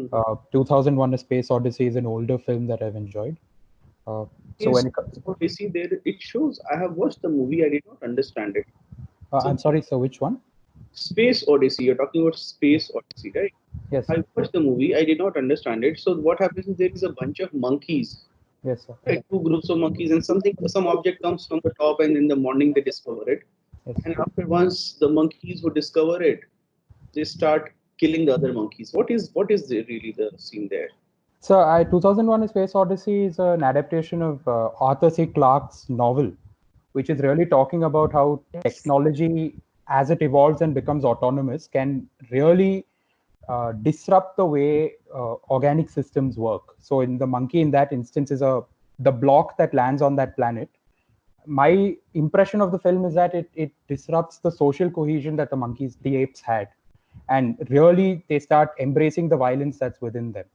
2001: A Space Odyssey is an older film that I've enjoyed. So Is when it, Odyssey there? It shows. I have watched the movie. I did not understand it. So I'm sorry, so which one? Space Odyssey. You're talking about Space Odyssey, right? Yes, I watched the movie. I did not understand it. So what happens is there is a bunch of monkeys, yes, sir. right? Two groups of monkeys, and some object comes from the top, and in the morning they discover it. Yes. And after once the monkeys who discover it, they start killing the other monkeys. What is really the scene there? So 2001: A Space Odyssey is an adaptation of Arthur C. Clarke's novel, which is really talking about how technology, as it evolves and becomes autonomous, can really disrupt the way organic systems work. So in the monkey, in that instance, is the block that lands on that planet. My impression of the film is that it disrupts the social cohesion that the apes had, and really they start embracing the violence that's within them.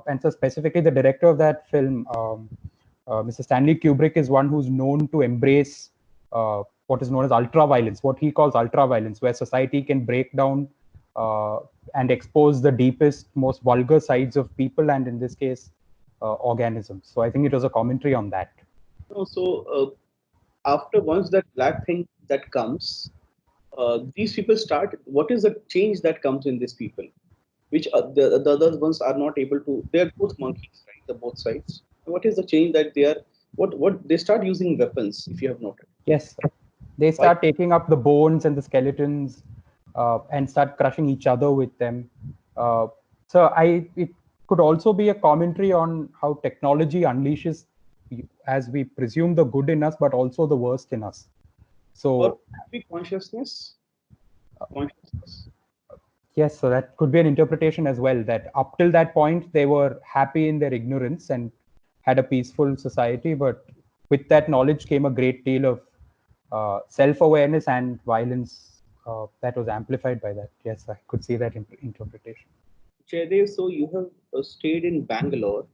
And so specifically the director of that film, Mr. Stanley Kubrick, is one who's known to embrace what is known as ultra violence, what he calls ultra violence, where society can break down uh, and expose the deepest, most vulgar sides of people, and in this case organisms. So I think it was a commentary on that. No, so after once that black thing that comes, these people start. What is the change that comes in these people? Which the other ones are not able to. They are both monkeys, right? The both sides. What is the change that they are? What they start using weapons? If you have noted, Yes, they why? start taking up the bones and the skeletons and start crushing each other with them. Uh, it could also be a commentary on how technology unleashes, as we presume, the good in us, but also the worst in us. Or So be consciousness, consciousness. yes, so that could be an interpretation as well, that up till that point they were happy in their ignorance and had a peaceful society, but with that knowledge came a great deal of self-awareness and violence that was amplified by that. Yes, I could see that interpretation. Jaydev, so you have stayed in Bangalore.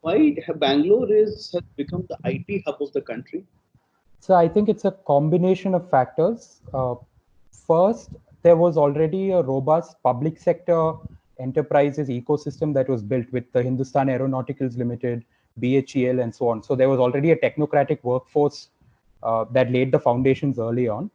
Why Bangalore has become the IT hub of the country? So I think it's a combination of factors. First, there was already a robust public sector enterprises ecosystem that was built with the Hindustan Aeronauticals Limited, BHEL, and so on. So there was already a technocratic workforce that laid the foundations early on.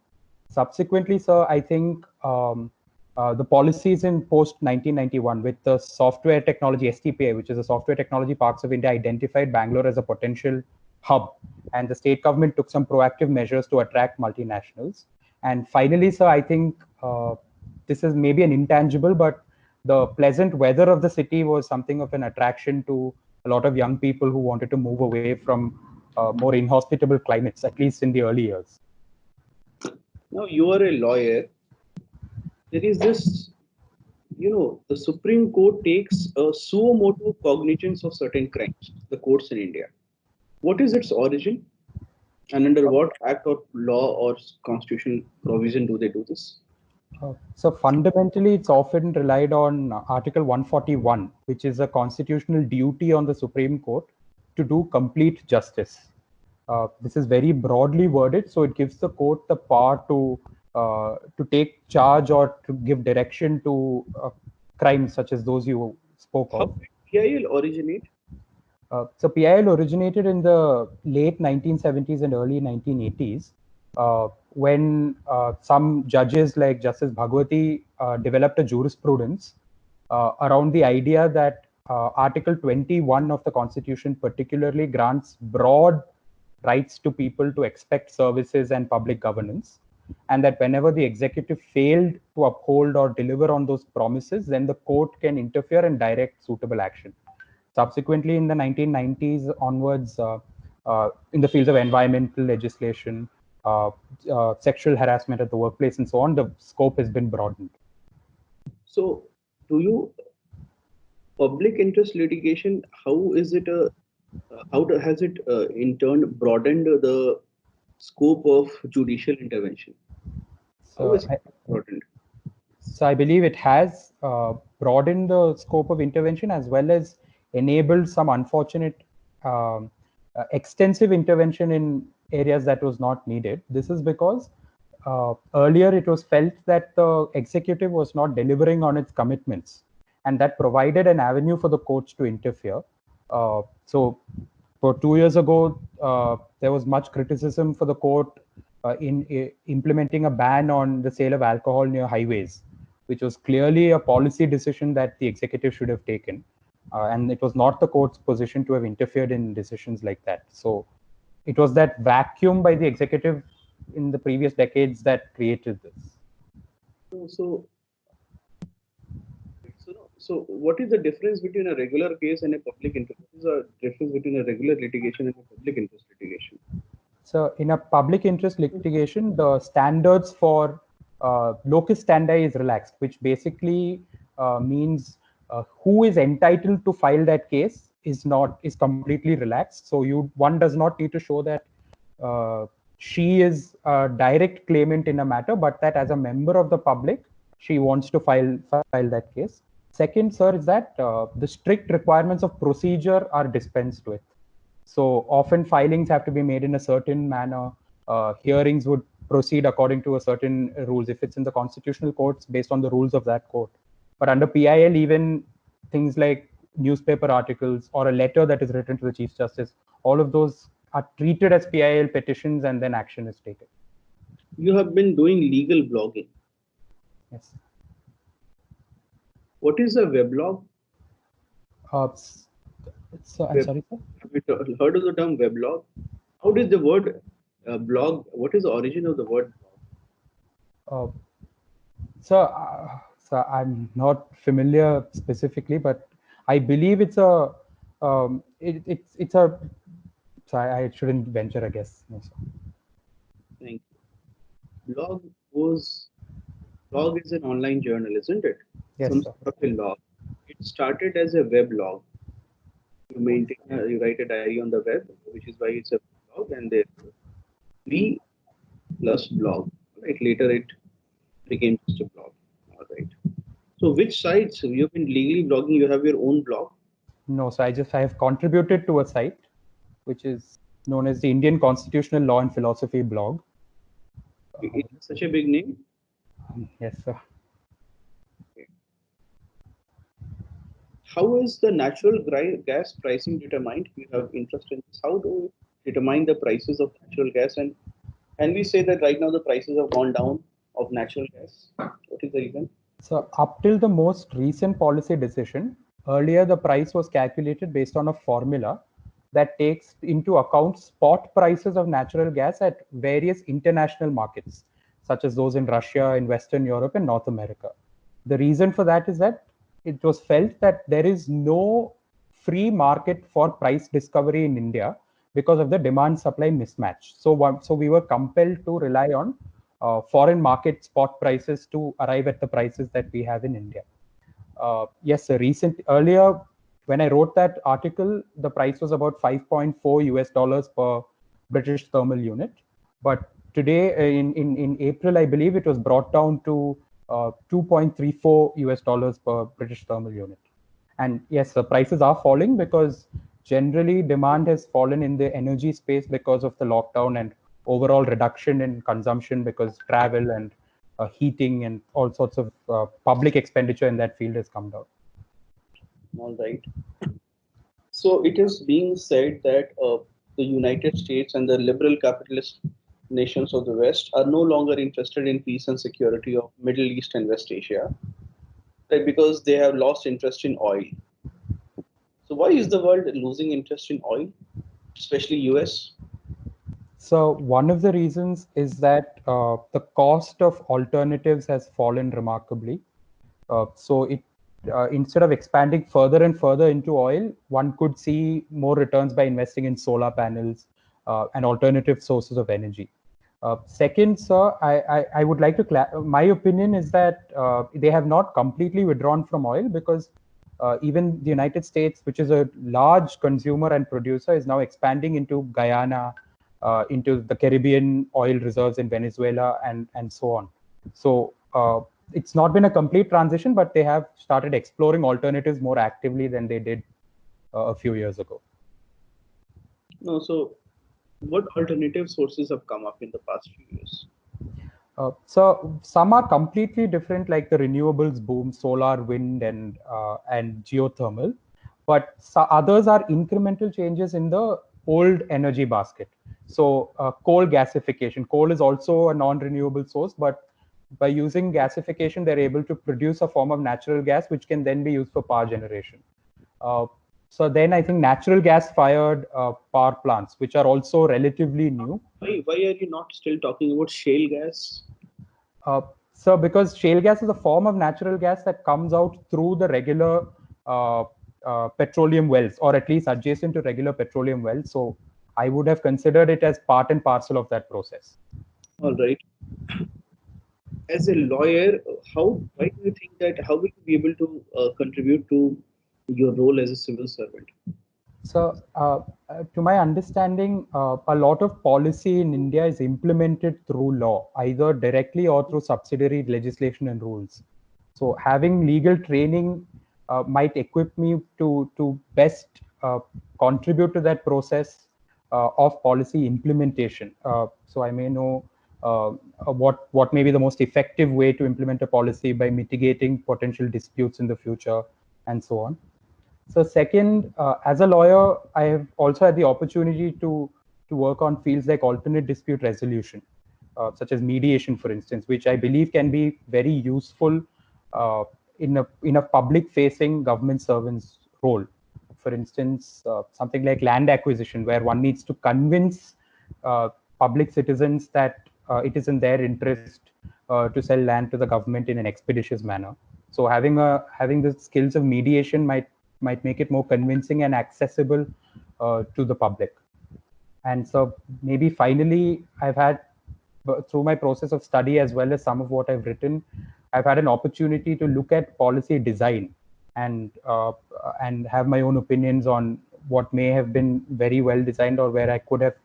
Subsequently, sir, I think the policies in post 1991 with the software technology STPA, which is the Software Technology Parks of India, identified Bangalore as a potential hub, and the state government took some proactive measures to attract multinationals. And finally, sir, I think this is maybe an intangible, but the pleasant weather of the city was something of an attraction to a lot of young people who wanted to move away from more inhospitable climates, at least in the early years. Now you are a lawyer. There is this, the Supreme Court takes a suo motu cognizance of certain crimes, the courts in India. What is its origin? And under what act or law or constitutional provision do they do this? So fundamentally, it's often relied on Article 141, which is a constitutional duty on the Supreme Court to do complete justice. This is very broadly worded, so it gives the court the power to take charge or to give direction to crimes such as those you spoke How of. did PIL originate? So PIL originated in the late 1970s and early 1980s when some judges like Justice Bhagwati developed a jurisprudence around the idea that Article 21 of the Constitution particularly grants broad rights to people to expect services and public governance, and that whenever the executive failed to uphold or deliver on those promises, then the court can interfere and direct suitable action. Subsequently, in the 1990s onwards, in the fields of environmental legislation, sexual harassment at the workplace, and so on, the scope has been broadened. So, do you public interest litigation? How is it has it in turn broadened the scope of judicial intervention? How So is it I, broadened? so I believe it has broadened the scope of intervention as well as enabled some unfortunate extensive intervention in areas that was not needed. This is because earlier it was felt that the executive was not delivering on its commitments. and that provided an avenue for the courts to interfere. So for 2 years ago, there was much criticism for the court in implementing a ban on the sale of alcohol near highways, which was clearly a policy decision that the executive should have taken. And it was not the court's position to have interfered in decisions like that. So it was that vacuum by the executive in the previous decades that created this. So what is the difference between a regular case and a public interest? What is the difference between a regular litigation and a public interest litigation? So in a public interest litigation, the standards for locus standi is relaxed, which basically means who is entitled to file that case is completely relaxed. So one does not need to show that she is a direct claimant in a matter, but that as a member of the public, she wants to file that case. Second, sir, is that the strict requirements of procedure are dispensed with. So often filings have to be made in a certain manner. Hearings would proceed according to a certain rules. If it's in the constitutional courts, based on the rules of that court. But under PIL, even things like newspaper articles or a letter that is written to the Chief Justice, all of those are treated as PIL petitions, and then action is taken. You have been doing legal blogging. Yes. What is a weblog? I'm sorry, sir? Have you heard of the term weblog? How did the word blog, what is the origin of the word blog? So I'm not familiar specifically, but I believe it's a it's a. Sorry, I shouldn't venture a guess. No, sir. Thank you. Blog is an online journal, isn't it? Yes, some sir. sort of a log. It started as a weblog. You write a diary on the web, which is why it's a blog, and therefore V plus blog. Right. Later it became just a blog. All right. So which sites you've been legally blogging? You have your own blog? No, so I have contributed to a site which is known as the Indian Constitutional Law and Philosophy blog. It's such a big name? Yes, sir. Okay. How is the natural gas pricing determined? You have interest in this. How do you determine the prices of natural gas? And can we say that right now the prices have gone down of natural gas? What is the reason? So up till the most recent policy decision, earlier the price was calculated based on a formula that takes into account spot prices of natural gas at various international markets, such as those in Russia, in Western Europe, and North America. The reason for that is that it was felt that there is no free market for price discovery in India because of the demand-supply mismatch. So we were compelled to rely on foreign market spot prices to arrive at the prices that we have in India. Yes, sir. Earlier, when I wrote that article, the price was about $5.4 per British thermal unit. But today, in April, I believe it was brought down to $2.34 per British thermal unit. And yes, the prices are falling because generally demand has fallen in the energy space because of the lockdown and overall reduction in consumption because travel and heating and all sorts of public expenditure in that field has come down. All right. So it is being said that the United States and the liberal capitalist nations of the West are no longer interested in peace and security of Middle East and West Asia, right? Because they have lost interest in oil. So why is the world losing interest in oil, especially US? So one of the reasons is that the cost of alternatives has fallen remarkably. So instead of expanding further and further into oil, one could see more returns by investing in solar panels and alternative sources of energy. Second, sir, I would like to my opinion is that they have not completely withdrawn from oil because even the United States, which is a large consumer and producer, is now expanding into Guyana, into the Caribbean oil reserves in Venezuela, and so on. So it's not been a complete transition, but they have started exploring alternatives more actively than they did a few years ago. No, so what alternative sources have come up in the past few years? So some are completely different, like the renewables boom, solar, wind, and geothermal. But others are incremental changes in the old energy basket. So coal gasification. Coal is also a non-renewable source, but by using gasification, they're able to produce a form of natural gas, which can then be used for power generation. Uh, so then I think natural gas fired power plants, which are also relatively new. Why are you not still talking about shale gas? Uh, so because shale gas is a form of natural gas that comes out through the regular uh, petroleum wells, or at least adjacent to regular petroleum wells. So I would have considered it as part and parcel of that process. All right. As a lawyer, why do you think that how will you be able to contribute to your role as a civil servant? So, to my understanding, a lot of policy in India is implemented through law, either directly or through subsidiary legislation and rules. So, having legal training might equip me to best contribute to that process of policy implementation. So, I may know what may be the most effective way to implement a policy by mitigating potential disputes in the future, and so on. So second, as a lawyer, I have also had the opportunity to work on fields like alternate dispute resolution, such as mediation, for instance, which I believe can be very useful uh, in a public-facing government servant's role. For instance, something like land acquisition, where one needs to convince public citizens that it is in their interest to sell land to the government in an expeditious manner. So having the skills of mediation might make it more convincing and accessible to the public. And so maybe finally, I've had through my process of study as well as some of what I've written, I've had an opportunity to look at policy design and and have my own opinions on what may have been very well designed or where I could have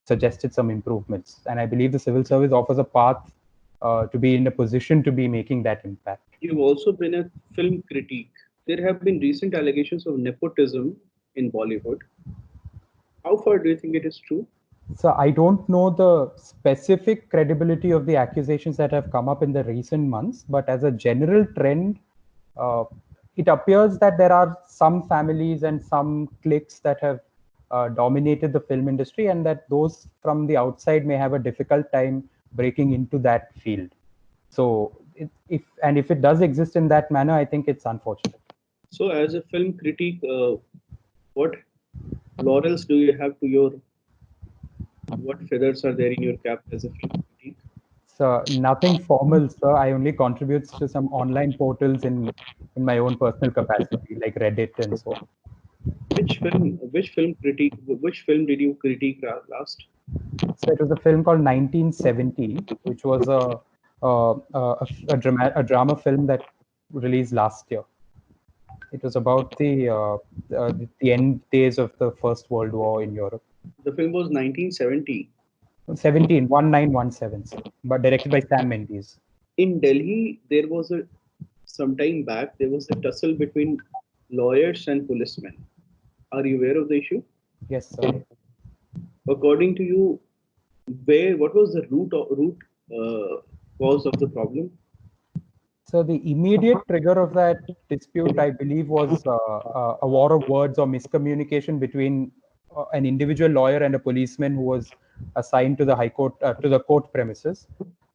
suggested some improvements. And I believe the civil service offers a path to be in a position to be making that impact. You've also been a film critique. There have been recent allegations of nepotism in Bollywood. How far do you think it is true? So I don't know the specific credibility of the accusations that have come up in the recent months, but as a general trend, uh, it appears that there are some families and some cliques that have dominated the film industry, and that those from the outside may have a difficult time breaking into that field. So if it does exist in that manner, I think it's unfortunate. So, as a film critique, what laurels do you have to your what feathers are there in your cap as a film critique? So nothing formal, sir. I only contributes to some online portals in my own personal capacity, like Reddit and so on. Which film did you critique last? So it was a film called 1917, which was a drama film that released last year. It was about the end days of the First World War in Europe. The film was 1970. 1917, sir, but directed by Sam Mendes. In Delhi, there was a some time back there was a tussle between lawyers and policemen. Are you aware of the issue? Yes, sir. According to you, what was the root cause of the problem? So the immediate trigger of that dispute, I believe, was a war of words or miscommunication between an individual lawyer and a policeman who was assigned to the high court to the court premises.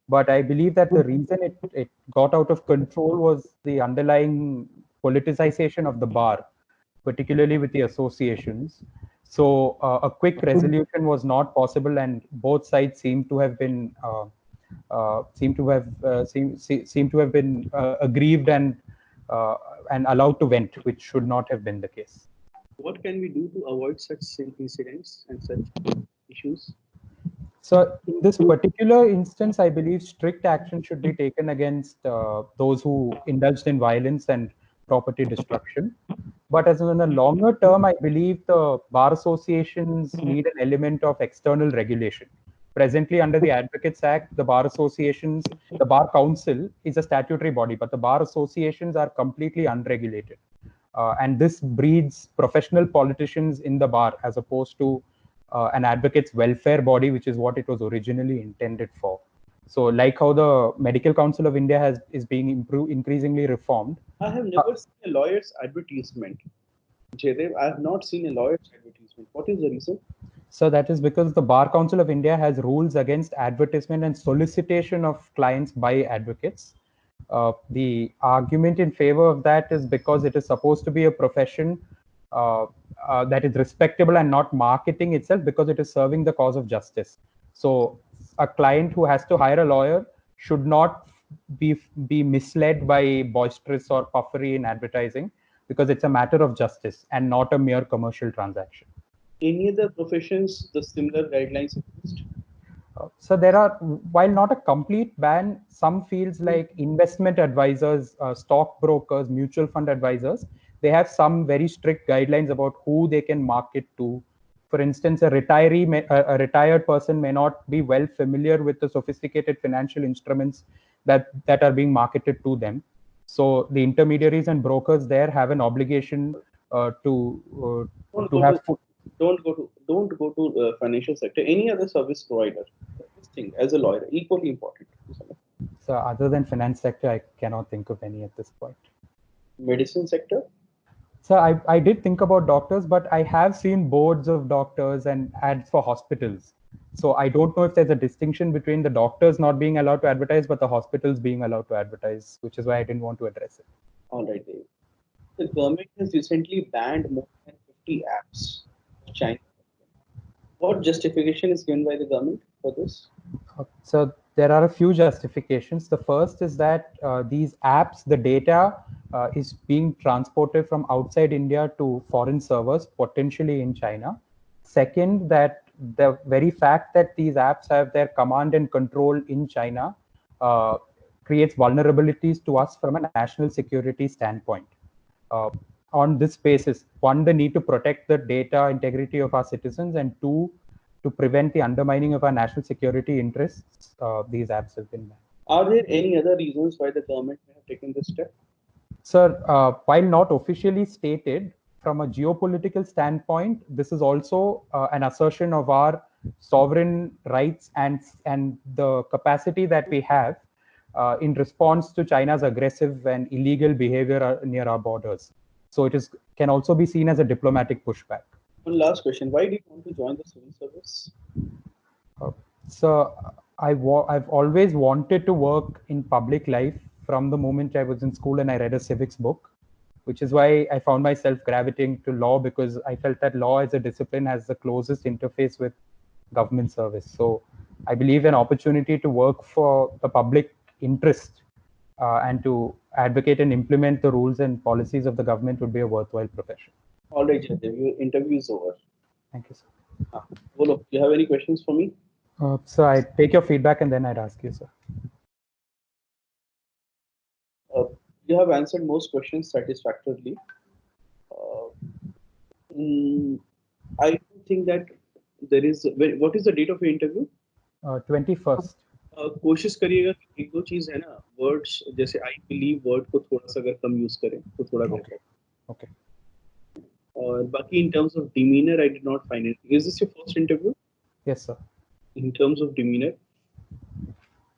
But I believe that the reason it got out of control was the underlying politicization of the bar, particularly with the associations. So a quick resolution was not possible, and both sides seem to have been aggrieved and allowed to vent, which should not have been the case. What can we do to avoid such incidents and such issues? So in this particular instance, I believe strict action should be taken against those who indulged in violence and property destruction. But as in a longer term, I believe the bar associations need an element of external regulation. Presently, under the Advocates Act, the Bar Council is a statutory body, but the bar associations are completely unregulated. And this breeds professional politicians in the bar as opposed to an advocate's welfare body, which is what it was originally intended for. So like how the Medical Council of India is being increasingly reformed. I have never seen a lawyer's advertisement. Jeydev, I have not seen a lawyer's advertisement. What is the reason? So that is because the Bar Council of India has rules against advertisement and solicitation of clients by advocates. The argument in favor of that is because it is supposed to be a profession uh, that is respectable and not marketing itself, because it is serving the cause of justice. So a client who has to hire a lawyer should not be misled by boisterous or puffery in advertising, because it's a matter of justice and not a mere commercial transaction. Any other professions, the similar guidelines exist? So there are, while not a complete ban, some fields like investment advisors, stockbrokers, mutual fund advisors, they have some very strict guidelines about who they can market to. For instance, a retired person may not be well familiar with the sophisticated financial instruments that are being marketed to them. So the intermediaries and brokers there have an obligation Don't to go have. to don't go to financial sector. Any other service provider. This thing as a lawyer equally important. So other than finance sector, I cannot think of any at this point. Medicine sector. So I did think about doctors, but I have seen boards of doctors and ads for hospitals. So I don't know if there's a distinction between the doctors not being allowed to advertise, but the hospitals being allowed to advertise, which is why I didn't want to address it. All right, Dave. The government has recently banned more than 50 apps in China. What justification is given by the government for this? So there are a few justifications. The first is that these apps, the data is being transported from outside India to foreign servers, potentially in China. Second, that the very fact that these apps have their command and control in China uh, creates vulnerabilities to us from a national security standpoint. Uh, on this basis, one, the need to protect the data integrity of our citizens, and two, to prevent the undermining of our national security interests, these apps have been banned. Are there any other reasons why the government may have taken this step? Sir, while not officially stated, from a geopolitical standpoint, this is also an assertion of our sovereign rights and the capacity that we have in response to China's aggressive and illegal behavior near our borders. So it can also be seen as a diplomatic pushback. One last question: why do you want to join the civil service? Uh, so I've always wanted to work in public life from the moment I was in school and I read a civics book, which is why I found myself gravitating to law, because I felt that law as a discipline has the closest interface with government service. So I believe an opportunity to work for the public interest and to advocate and implement the rules and policies of the government would be a worthwhile profession. All right, Jaydev, your interview is over. Thank you, sir. Bolo, do you have any questions for me? So I take your feedback and then I'd ask you, sir. You have answered most questions satisfactorily. I don't think that there is. What is the date of your interview? 21st. कोशिश करिएगा कि एक दो चीज है ना, words जैसे I believe word को थोड़ा सा अगर कम यूज करें तो थोड़ा बेहतर. Okay. और बाकी in terms of demeanor, I did not find anything. Is this your first interview? Yes, sir. In terms of demeanor,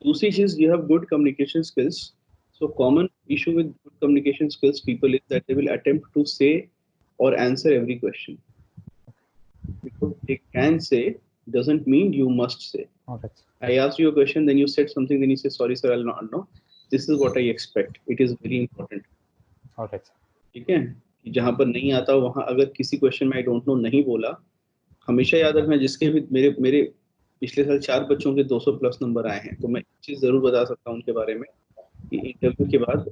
दूसरी चीज, you have good communication skills. So common issue with good communication skills people is that they will attempt to say or answer every question. Because they can say doesn't mean you must say. All right. I asked you a question, then you said something, then you say sorry sir, I'll not know. This is what I expect. It is very important. All right. ठीक है, कि जहाँ पर नहीं आता वहाँ अगर किसी क्वेश्चन में आई डोंट नो नहीं बोला, हमेशा याद रखना, जिसके भी मेरे पिछले साल 4 बच्चों के 200 प्लस नंबर आए हैं, तो मैं एक चीज जरूर बता सकता हूँ उनके बारे में कि इंटरव्यू के बाद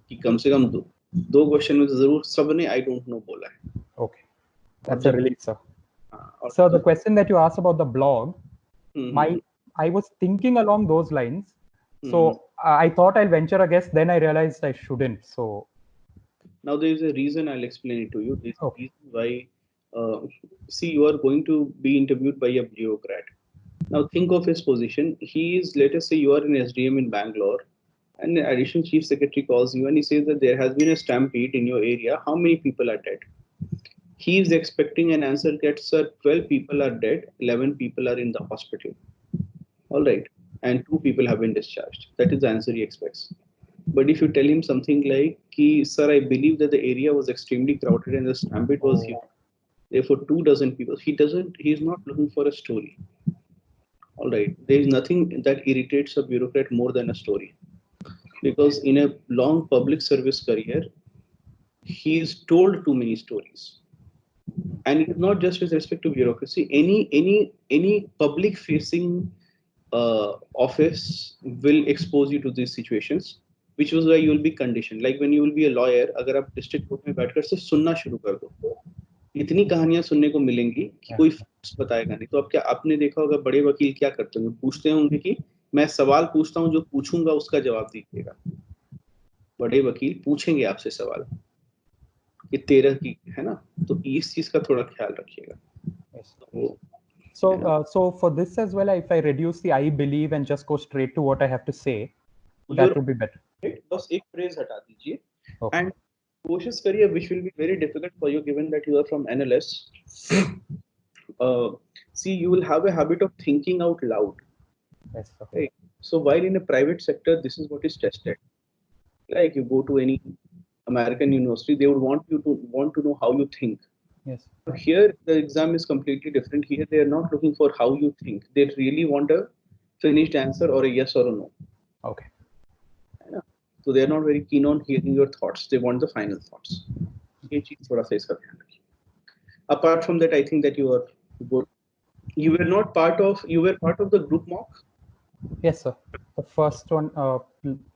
कि कम से कम दो क्वेश्चन में जरूर सबने आई डोंट नो बोला है. Okay, that's a relief, sir. So the question that you asked about the blog, I was thinking along those lines. So I thought I'll venture a guess. Then I realized I shouldn't. So now there is a reason. I'll explain it to you. There's a reason why. See, you are going to be interviewed by a bureaucrat. Now think of his position. He is, let us say, you are in SDM in Bangalore, and the additional chief secretary calls you and he says that there has been a stampede in your area. How many people are dead? He is expecting an answer that, sir, 12 people are dead, 11 people are in the hospital. All right. and 2 people have been discharged. That is the answer he expects. But if you tell him something like, sir, I believe that the area was extremely crowded and the stampede was huge. Therefore, 2 dozen people. He's not looking for a story. All right. There is nothing that irritates a bureaucrat more than a story. Because in a long public service career, he's told too many stories. And it's not just with respect to bureaucracy. Any public facing office will expose you to these situations, which was why you will be conditioned. Like when you will be a lawyer, अगर आप district court में बैठकर सिर्फ सुनना शुरू कर दो, इतनी कहानियां सुनने को मिलेंगी कि कोई फैक्ट्स बताएगा नहीं. तो अब क्या आपने देखा होगा बड़े वकील क्या करते होंगे, पूछते होंगे कि मैं सवाल पूछता हूं, जो पूछूंगा उसका जवाब दीजिएगा. बड़े वकील पूछेंगे आपसे सवाल कि 13 की है ना, तो इस चीज का थोड़ा ख्याल रखिएगा. So for this as well, if I reduce the I believe and just go straight to what I have to say, that would be better. बस एक phrase हटा दीजिए. And कोशिश करिए, which will be very difficult for you given that you are from NLS. See, you will have a habit of thinking out loud. Yes, right? So while in a private sector, this is what is tested. Like you go to any American university, they would want to know how you think. Yes. Here, the exam is completely different. Here, they are not looking for how you think. They really want a finished answer or a yes or a no. Okay. So they are not very keen on hearing your thoughts. They want the final thoughts. Apart from that, I think that you are good. You were part of the group mock? Yes, sir. The first one,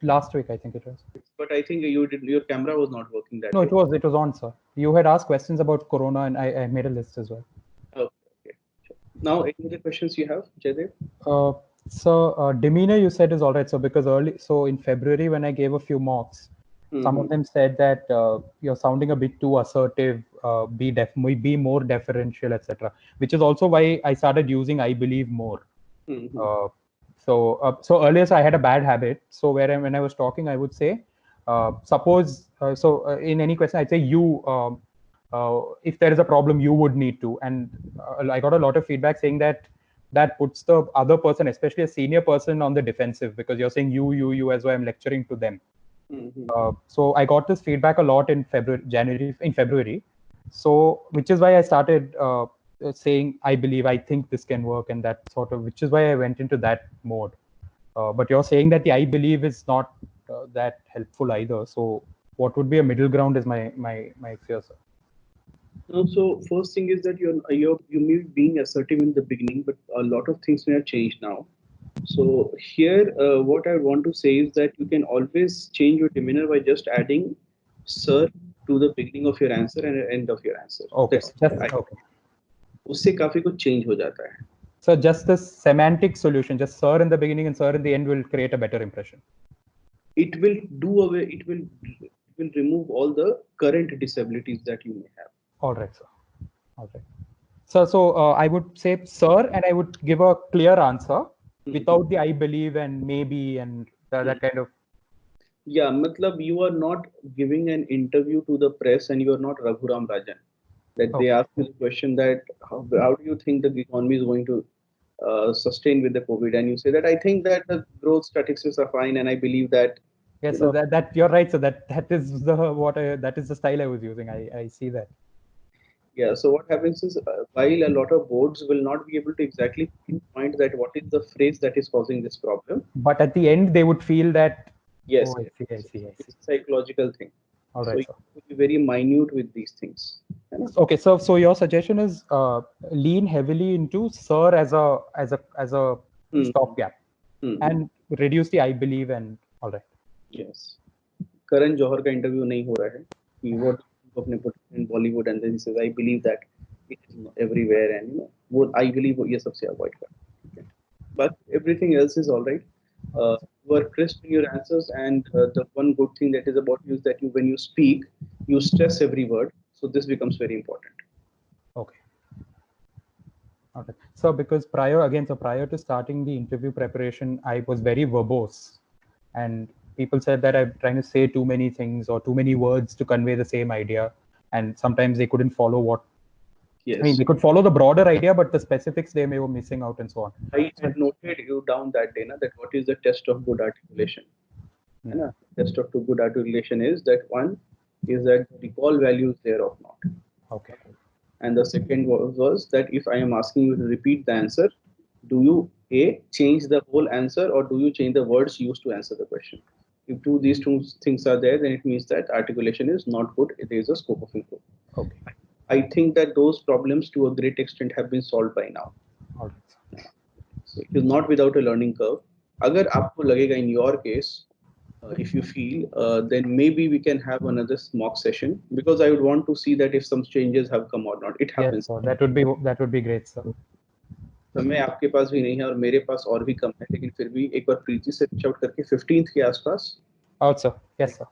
last week, I think it was. But I think your camera was not working that No, way. it was on, sir. You had asked questions about Corona and I made a list as well. Okay. Sure. Now, any other questions you have, Jeydev? So demeanor you said is all right. So because in February when I gave a few mocks, some of them said that you're sounding a bit too assertive, be more deferential, etc. Which is also why I started using I believe more. So earlier I had a bad habit. So when I was talking, I would say, suppose in any question I'd say you. If there is a problem, you would need to. And I got a lot of feedback saying that puts the other person, especially a senior person, on the defensive because you're saying you as though I'm lecturing to them. So I got this feedback a lot in February. So which is why I started saying I believe, I think this can work, and that sort of, which is why I went into that mode. But you're saying that the I believe is not that helpful either. So what would be a middle ground is my fear, sir. No, so first thing is that you may be being assertive in the beginning, but a lot of things may have changed now. So here, what I want to say is that you can always change your demeanor by just adding "sir" to the beginning of your answer and end of your answer. Okay. उससे काफी कुछ change हो जाता है. So just the semantic solution, just "sir" in the beginning and "sir" in the end will create a better impression. It will do away. It will remove all the current disabilities that you may have. All right, sir. All right. So I would say "sir" and I would give a clear answer without the "I believe" and "maybe" and that kind of. Yeah, matlab you are not giving an interview to the press and you are not Raghuram Rajan. That they ask you the question that how do you think the economy is going to sustain with the COVID, and you say that I think that the growth statistics are fine and I believe that. Yes, so that you're right. So that is that is the style I was using. I see that. Yeah. So what happens is while a lot of boards will not be able to exactly pinpoint that what is the phrase that is causing this problem, but at the end they would feel that. Yes. Oh, I see. It's a psychological thing. All right. So you have to be very minute with these things. Okay, so your suggestion is lean heavily into "sir" as a stopgap, and reduce the "I believe" and all right. Yes. Karan Johar का interview नहीं हो रहा है. He was put in Bollywood and then he says I believe that it is everywhere and वो I believe ये सबसे avoid कर. But everything else is all right. You are crisp in your answers, and the one good thing that is about you is that when you speak, you stress every word. So this becomes very important. Okay. Okay. So because prior to starting the interview preparation, I was very verbose, and people said that I'm trying to say too many things or too many words to convey the same idea, and sometimes they couldn't follow what Yes. I mean, they could follow the broader idea, but the specifics they may be missing out and so on. I had noted you down that day, na, that what is the test of good articulation? Hmm. है ना? Test of good articulation is that one is that the recall value is there or not. Okay. And the second was that if I am asking you to repeat the answer, do you A, change the whole answer, or do you change the words used to answer the question? If these two things are there, then it means that articulation is not good. There is a scope of improvement. Okay. I think that those problems to a great extent have been solved by now. All right. So it is not without a learning curve. अगर आपको लगेगा in your case, if you feel, then maybe we can have another mock session, because I would want to see that if some changes have come or not. It happens. Yes, so that would be great, sir. समय आपके पास भी नहीं है और मेरे पास और भी कम है, लेकिन फिर भी एक बार प्रीति से रीच आउट करके 15th के आसपास. Oh, sir. Yes, sir.